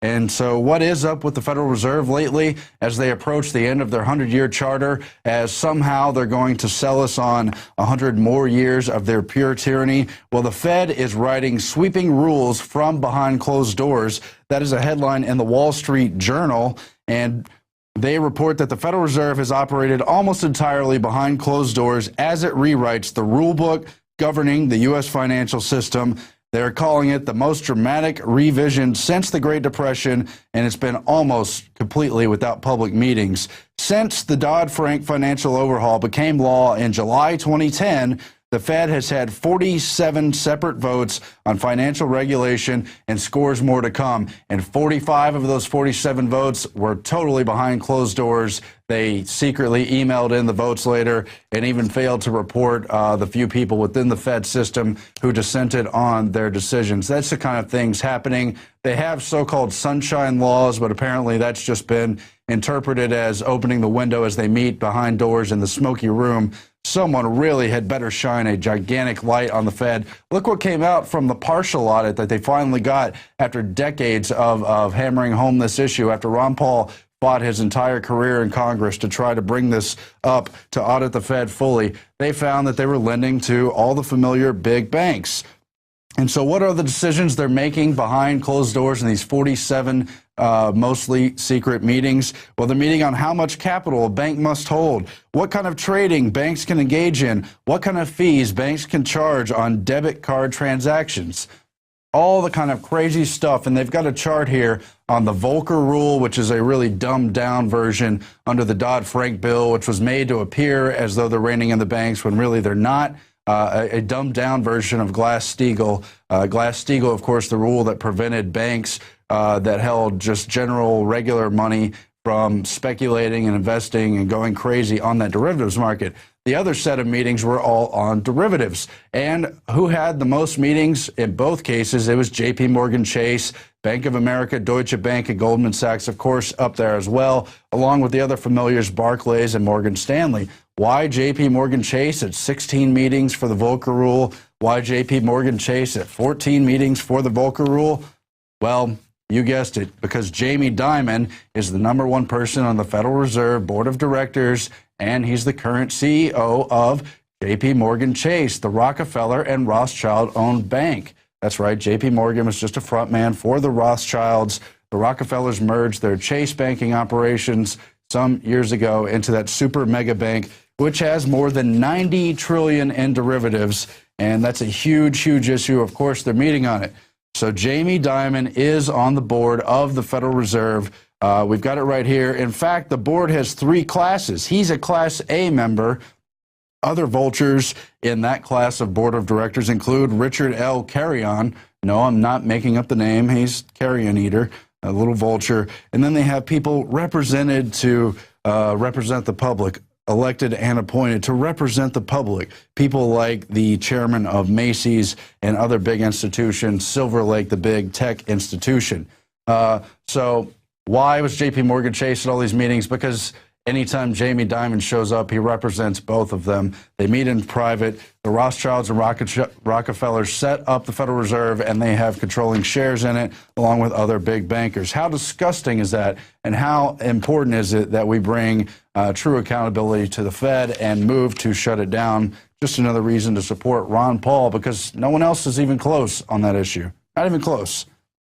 And so what is up with the Federal Reserve lately as they approach the end of their 100-year charter, as somehow they're going to sell us on 100 more years of their pure tyranny? Well, the Fed is writing sweeping rules from behind closed doors. That is a headline in the Wall Street Journal, and they report that the Federal Reserve has operated almost entirely behind closed doors as it rewrites the rule book governing the U.S. financial system. They're calling it the most dramatic revision since the Great Depression, and it's been almost completely without public meetings. Since the Dodd-Frank financial overhaul became law in July 2010, the Fed has had 47 separate votes on financial regulation and scores more to come. And 45 of those 47 votes were totally behind closed doors. They secretly emailed in the votes later and even failed to report the few people within the Fed system who dissented on their decisions. That's the kind of things happening. They have so-called sunshine laws, but apparently that's just been interpreted as opening the window as they meet behind doors in the smoky room. Someone really had better shine a gigantic light on the Fed. Look what came out from the partial audit that they finally got after decades of hammering home this issue, after Ron Paul fought his entire career in Congress to try to bring this up to audit the Fed fully. They found that they were lending to all the familiar big banks. And so what are the decisions they're making behind closed doors in these 47 mostly secret meetings? Well, they're meeting on how much capital a bank must hold, what kind of trading banks can engage in, what kind of fees banks can charge on debit card transactions, all the kind of crazy stuff. And they've got a chart here on the Volcker Rule, which is a really dumbed down version under the Dodd-Frank bill, which was made to appear as though they're reining in the banks when really they're not. A dumbed-down version of Glass-Steagall. Glass-Steagall, of course, the rule that prevented banks that held just general, regular money from speculating and investing and going crazy on that derivatives market. The other set of meetings were all on derivatives. And who had the most meetings in both cases? It was J.P. Morgan Chase, Bank of America, Deutsche Bank, and Goldman Sachs, of course, up there as well, along with the other familiars, Barclays and Morgan Stanley. Why J.P. Morgan Chase at 16 meetings for the Volcker Rule? Why J.P. Morgan Chase at 14 meetings for the Volcker Rule? Well, you guessed it, because Jamie Dimon is the #1 person on the Federal Reserve Board of Directors, and he's the current CEO of J.P. Morgan Chase, the Rockefeller and Rothschild-owned bank. That's right, J.P. Morgan was just a front man for the Rothschilds. The Rockefellers merged their Chase banking operations some years ago into that super mega bank, which has more than $90 trillion in derivatives. And that's a huge, huge issue. Of course, they're meeting on it. So Jamie Dimon is on the board of the Federal Reserve. We've got it right here. In fact, the board has 3 classes. He's a Class A member. Other vultures in that class of board of directors include Richard L. Carrion. No, I'm not making up the name. He's carrion eater, a little vulture. And then they have people represented to represent the public, elected and appointed to represent the public. People like the chairman of Macy's and other big institutions, Silver Lake, the big tech institution. So why was J.P. Morgan Chase at all these meetings? Because anytime Jamie Dimon shows up, he represents both of them. They meet in private. The Rothschilds and Rockefellers set up the Federal Reserve, and they have controlling shares in it, along with other big bankers. How disgusting is that? And how important is it that we bring true accountability to the Fed and move to shut it down? Just another reason to support Ron Paul, because no one else is even close on that issue. Not even close.